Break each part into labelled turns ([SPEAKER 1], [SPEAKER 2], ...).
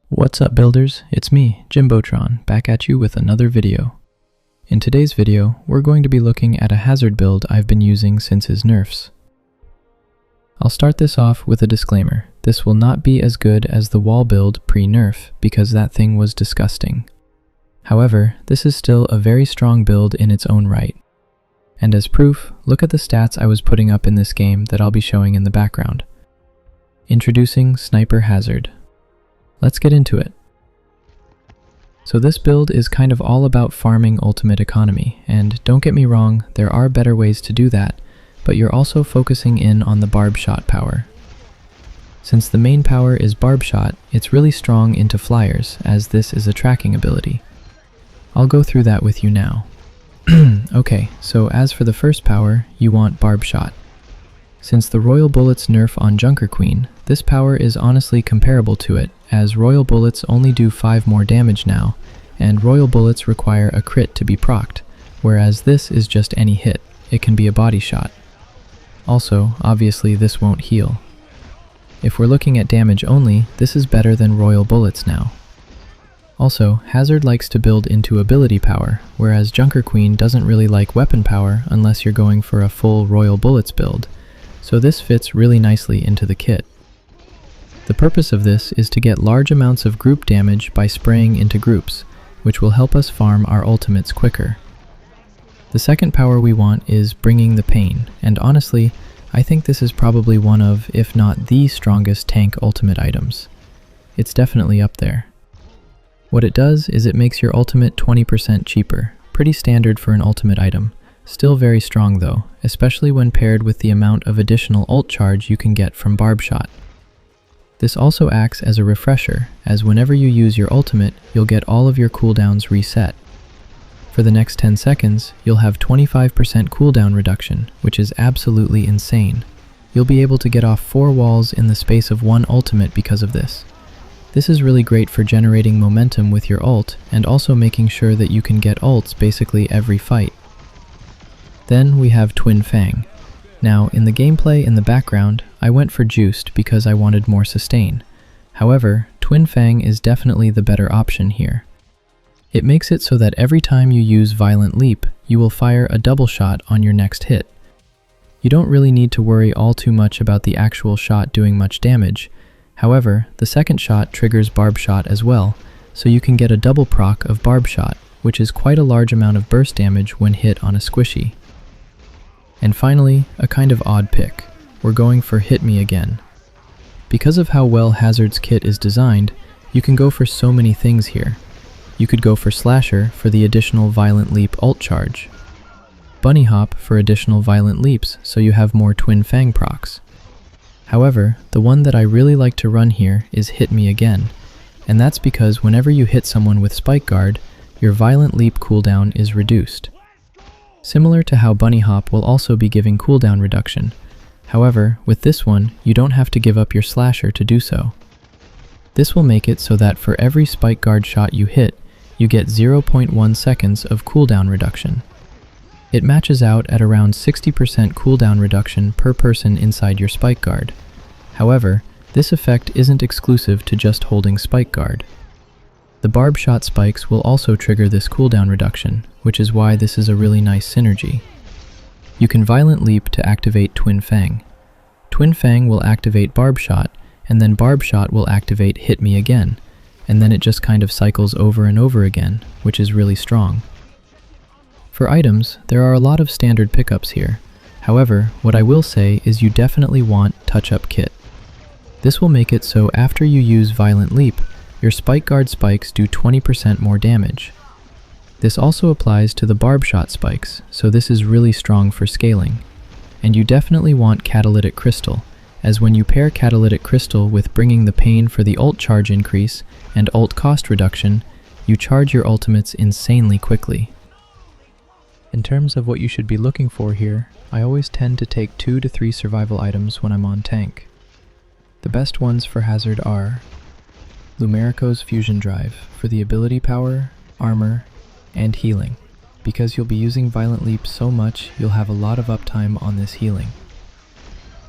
[SPEAKER 1] What's up builders, it's me, Jimbotron, back at you with another video. In today's video, we're going to be looking at a hazard build I've been using since his nerfs. I'll start this off with a disclaimer. This will not be as good as the wall build pre-nerf because that thing was disgusting. However, this is still a very strong build in its own right. And as proof, look at the stats I was putting up in this game that I'll be showing in the background. Introducing Sniper Hazard. Let's get into it. So this build is kind of all about farming ultimate economy, and don't get me wrong, there are better ways to do that, but you're also focusing in on the barb shot power. Since the main power is barb shot, it's really strong into flyers, as this is a tracking ability. I'll go through that with you now. Okay, so as for the first power, you want barb shot. Since the Royal Bullets nerf on Junker Queen, this power is honestly comparable to it, as Royal Bullets only do 5 more damage now, and Royal Bullets require a crit to be procced, whereas this is just any hit. It can be a body shot. Also, obviously this won't heal. If we're looking at damage only, this is better than Royal Bullets now. Also, Hazard likes to build into ability power, whereas Junker Queen doesn't really like weapon power unless you're going for a full Royal Bullets build, so this fits really nicely into the kit. The purpose of this is to get large amounts of group damage by spraying into groups, which will help us farm our ultimates quicker. The second power we want is Bringing the Pain, and honestly, I think this is probably one of, if not the strongest tank ultimate items. It's definitely up there. What it does is it makes your ultimate 20% cheaper, pretty standard for an ultimate item. Still very strong though, especially when paired with the amount of additional ult charge you can get from barb shot. This also acts as a refresher, as whenever you use your ultimate, you'll get all of your cooldowns reset. For the next 10 seconds, you'll have 25% cooldown reduction, which is absolutely insane. You'll be able to get off 4 walls in the space of 1 ultimate because of this. This is really great for generating momentum with your ult, and also making sure that you can get ults basically every fight. Then we have Twin Fang. Now, in the gameplay in the background, I went for Juiced because I wanted more sustain. However, Twin Fang is definitely the better option here. It makes it so that every time you use Violent Leap, you will fire a double shot on your next hit. You don't really need to worry all too much about the actual shot doing much damage. However, the second shot triggers barb shot as well, so you can get a double proc of barb shot, which is quite a large amount of burst damage when hit on a squishy. And finally, a kind of odd pick. We're going for Hit Me Again. Because of how well Hazard's kit is designed, you can go for so many things here. You could go for Slasher for the additional Violent Leap ult charge. Bunny Hop for additional Violent Leaps so you have more Twin Fang procs. However, the one that I really like to run here is Hit Me Again, and that's because whenever you hit someone with Spike Guard, your Violent Leap cooldown is reduced. Similar to how Bunny Hop will also be giving cooldown reduction. However, with this one, you don't have to give up your Slasher to do so. This will make it so that for every Spike Guard shot you hit, you get 0.1 seconds of cooldown reduction. It matches out at around 60% cooldown reduction per person inside your Spike Guard. However, this effect isn't exclusive to just holding Spike Guard. The barb shot spikes will also trigger this cooldown reduction, which is why this is a really nice synergy. You can Violent Leap to activate Twin Fang. Twin Fang will activate barb shot, and then barb shot will activate Hit Me Again, and then it just kind of cycles over and over again, which is really strong. For items, there are a lot of standard pickups here. However, what I will say is you definitely want Touch-Up Kit. This will make it so after you use Violent Leap, your Spike Guard spikes do 20% more damage. This also applies to the barb shot spikes, so this is really strong for scaling. And you definitely want Catalytic Crystal, as when you pair Catalytic Crystal with Bringing the Pain for the ult charge increase and ult cost reduction, you charge your ultimates insanely quickly. In terms of what you should be looking for here, I always tend to take 2 to 3 survival items when I'm on tank. The best ones for Hazard are Lumerico's Fusion Drive for the ability power, armor, and healing. Because you'll be using Violent Leap so much, you'll have a lot of uptime on this healing.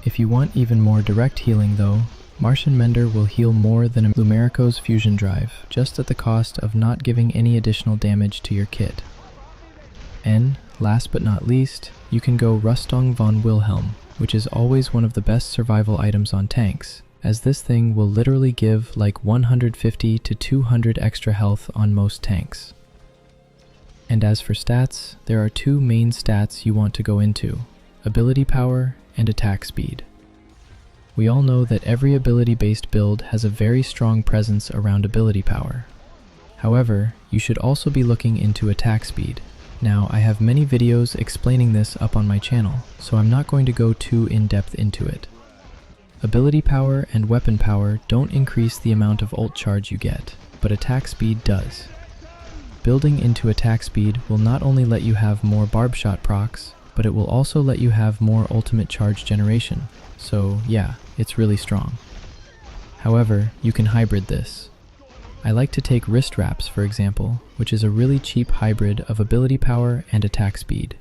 [SPEAKER 1] If you want even more direct healing though, Martian Mender will heal more than Lumerico's fusion drive, just at the cost of not giving any additional damage to your kit. And, last but not least, you can go Rüstung von Wilhelm, which is always one of the best survival items on tanks, as this thing will literally give like 150 to 200 extra health on most tanks. And as for stats, there are two main stats you want to go into: ability power and attack speed. We all know that every ability-based build has a very strong presence around ability power. However, you should also be looking into attack speed. Now, I have many videos explaining this up on my channel, so I'm not going to go too in-depth into it. Ability power and weapon power don't increase the amount of ult charge you get, but attack speed does. Building into attack speed will not only let you have more barb shot procs, but it will also let you have more ultimate charge generation. So yeah, it's really strong. However, you can hybrid this. I like to take wrist wraps, for example, which is a really cheap hybrid of ability power and attack speed.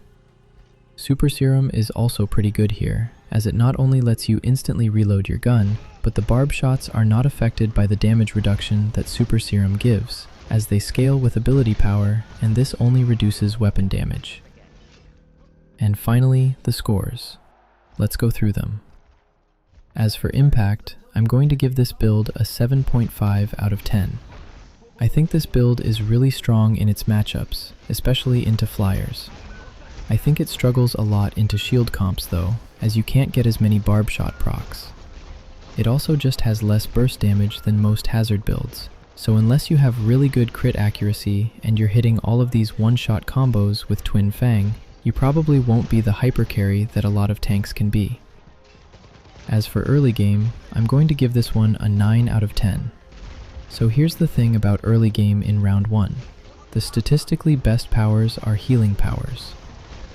[SPEAKER 1] Super Serum is also pretty good here, as it not only lets you instantly reload your gun, but the barb shots are not affected by the damage reduction that Super Serum gives, as they scale with ability power, and this only reduces weapon damage. And finally, the scores. Let's go through them. As for impact, I'm going to give this build a 7.5 out of 10. I think this build is really strong in its matchups, especially into flyers. I think it struggles a lot into shield comps though, as you can't get as many barb shot procs. It also just has less burst damage than most hazard builds, so unless you have really good crit accuracy and you're hitting all of these one-shot combos with Twin Fang, you probably won't be the hyper carry that a lot of tanks can be. As for early game, I'm going to give this one a 9 out of 10. So here's the thing about early game in round 1. The statistically best powers are healing powers.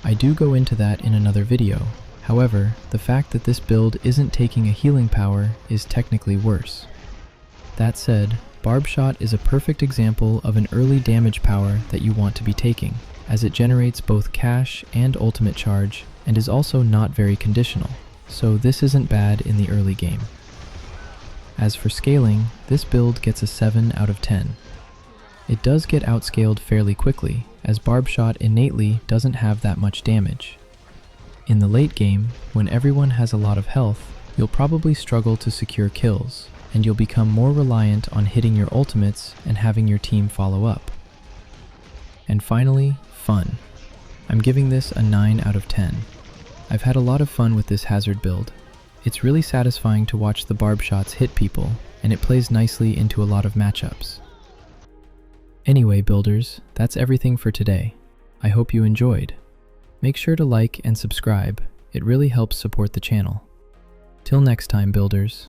[SPEAKER 1] I do go into that in another video. However, the fact that this build isn't taking a healing power is technically worse. That said, Barb Shot is a perfect example of an early damage power that you want to be taking, as it generates both cash and ultimate charge, and is also not very conditional, so this isn't bad in the early game. As for scaling, this build gets a 7 out of 10. It does get outscaled fairly quickly, as Barb Shot innately doesn't have that much damage. In the late game, when everyone has a lot of health, you'll probably struggle to secure kills, and you'll become more reliant on hitting your ultimates and having your team follow up. And finally, fun. I'm giving this a 9 out of 10. I've had a lot of fun with this hazard build. It's really satisfying to watch the barb shots hit people, and it plays nicely into a lot of matchups. Anyway, builders, that's everything for today. I hope you enjoyed. Make sure to like and subscribe. It really helps support the channel. Till next time, builders.